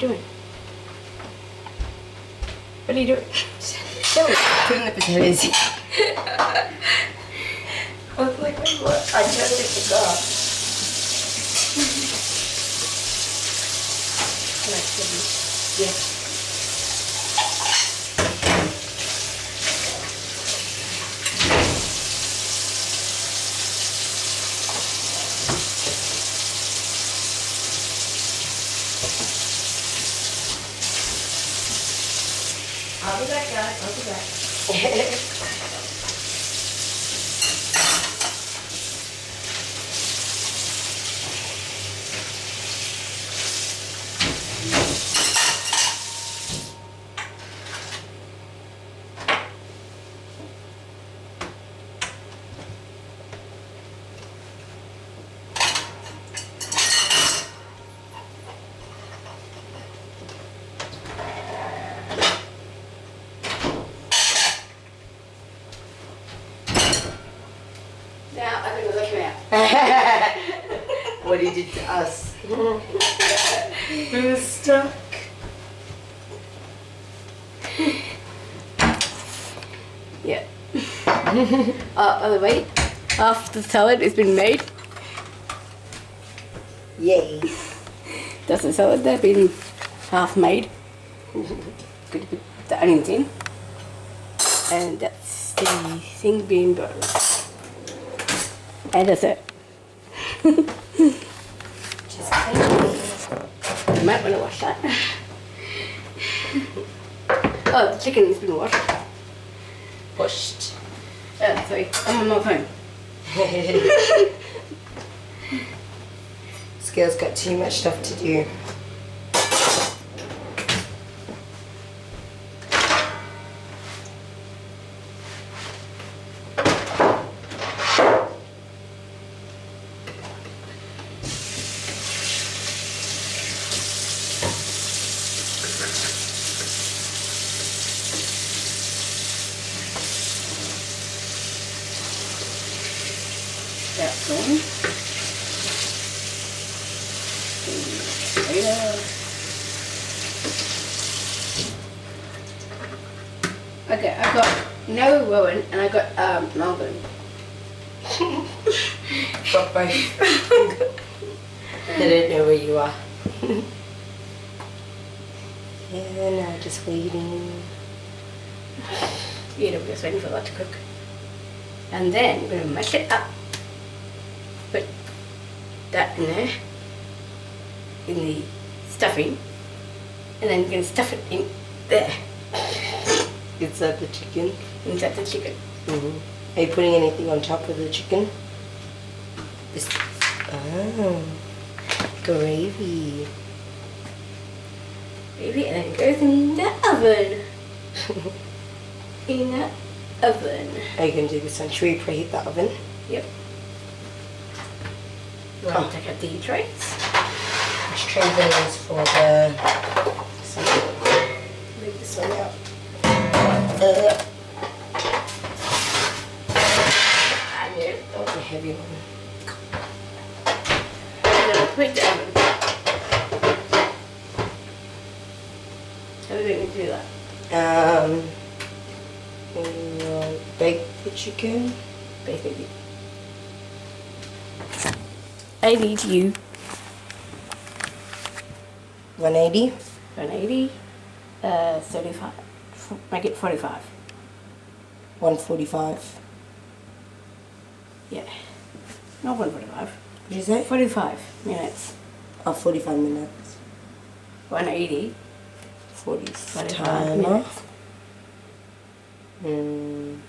doing? What are you doing? Putting the potatoes in. I was like, wait, what? I totally forgot. Yeah. I'll be back, guys. I'll be back. Now I'm going to look him out. What he did to us. We were stuck. Yeah. By the way, after the salad has been made, Yay. that's the salad that's been half made. Good to put the onions in. And that's the thing being buttered. And that's it. Just clean. You might want to wash that. Oh, the chicken has been washed. Pushed. Sorry, I'm on my phone. This girl's got too much stuff to do. That's one. Okay, I've got no Rowan and I got Melbourne. Got both. They don't know where you are. Yeah, now just waiting. You know, we're just waiting for that to cook. And then we're going to mash it up. Put that in there, in the stuffing, and then we're going to stuff it in there, Inside the chicken. inside the chicken. Mm-hmm. Are you putting anything on top of the chicken? This. Oh, gravy. Maybe, and then it goes in the oven. In the oven. Are you going to do this one? Should we preheat the oven? Yep. You want to take out the trays? Which tray is for the... Leave this one out. And you Oh, the heavy one. and then we'll put the oven. How are we going to do that? Bake the chicken. Basically. I need you 180. 180, 35, make it 45. 145. Yeah. Not 145. What did you say? 45 minutes. Oh, 45 minutes. 180, 45 45 minutes. Mm.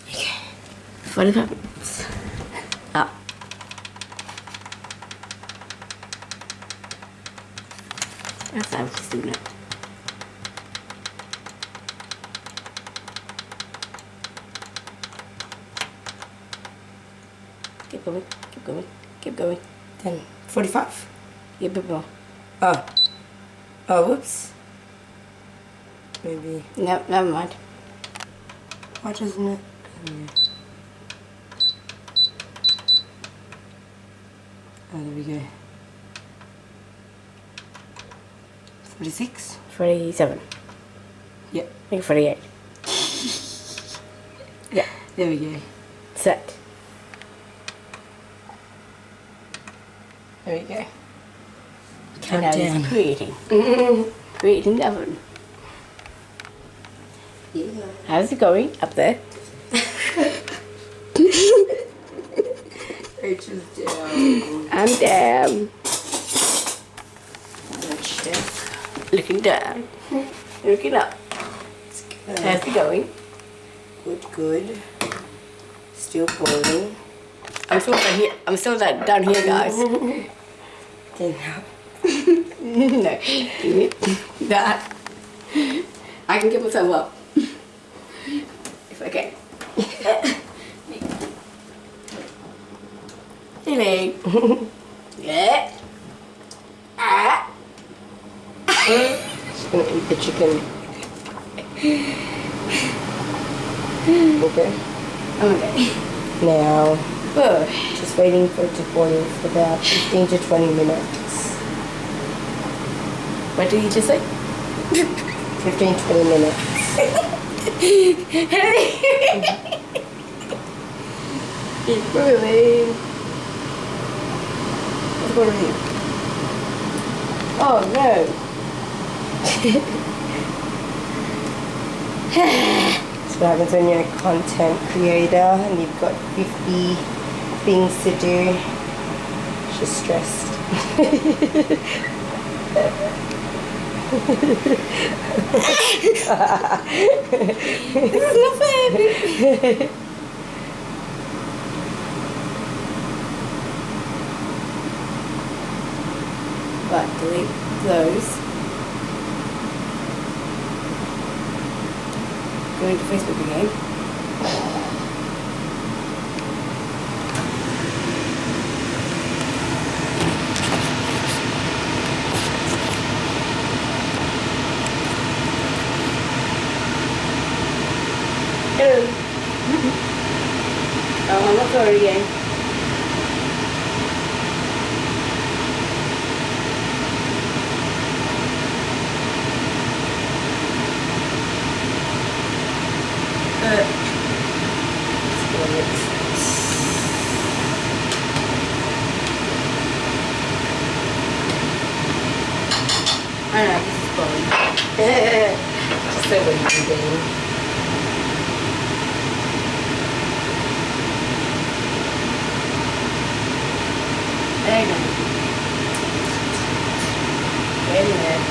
Okay. 45 minutes. Up. That's how it's doing it. Keep going, keep going, keep going. Then 45. Yeah, a bit more. Oh. Oh, whoops. Maybe. No, never mind. Why doesn't it? Oh, there we go. 46? 47. Yep. I think 48. Yeah. There we go. Set. There we go. And Count now down. it's creating. Creating the oven. Yeah. How's it going up there? Rachel's down. I'm down. Let's check. Looking down. Looking up. It's good. How's it going? Good, good. Still boiling. I'm still down here. I'm still down here, guys. Then up. No. That. I can get myself up. If I can. Silly. Yeah. Ah. Just gonna eat the chicken. Okay. Okay. Now, Oh. just waiting for it to boil for about 15 to 20 minutes. What did you just say? 15, 20 minutes. It's boiling. What's going on here? Oh no. That's what happens when you're a content creator and you've got 50 things to do. Just stressed. This is not fair. Right, delete those. Go into Facebook again. Hello. Oh, I'm not sorry again. I know, this is boring. Just so what you doing. I know. Wait a minute.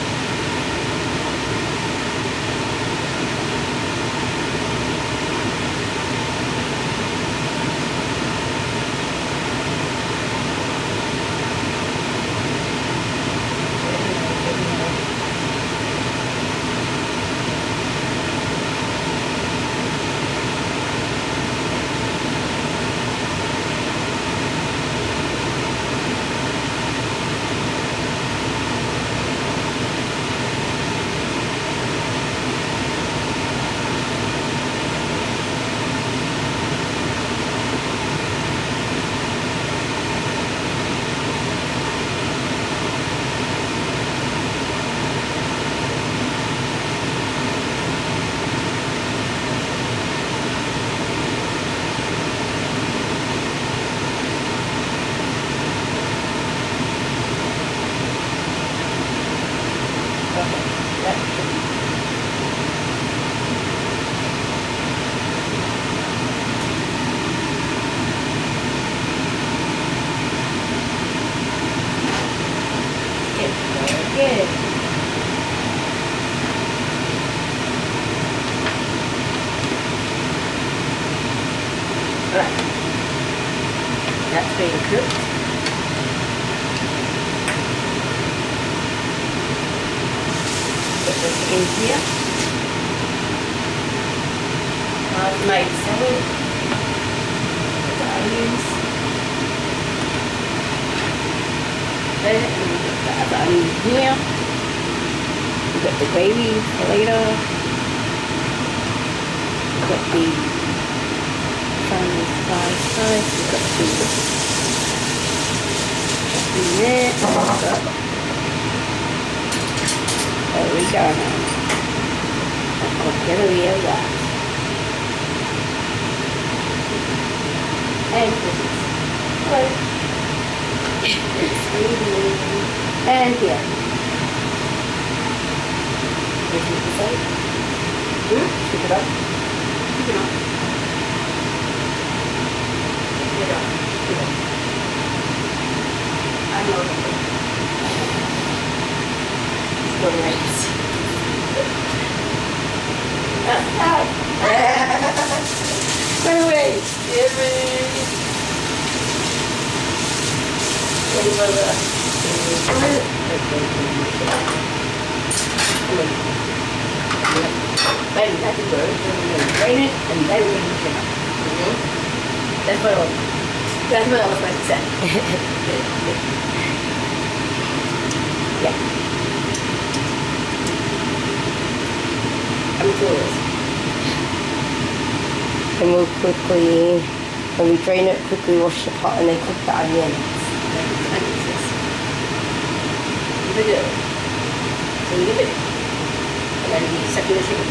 Good. Right. That's being cooked. Put this in here. I've made salad. Put the onions. There, and we put the other onion here. We've got the gravy for later. We've got the Chinese fried rice. We've got the there. There we go now. Qualquer dia lá. And this is close. And here. This is the same. Keep it up. Keep it up. Keep it up. Keep it up. I know it. It's going right. Go away. Then that's the bird, and drain it, and then we can pick it up. That's what I was going to say. Yeah. I'm curious. And we'll quickly, when we drain it, quickly wash the pot and then cook the onions. Leave it. So leave it. And then you second the chicken.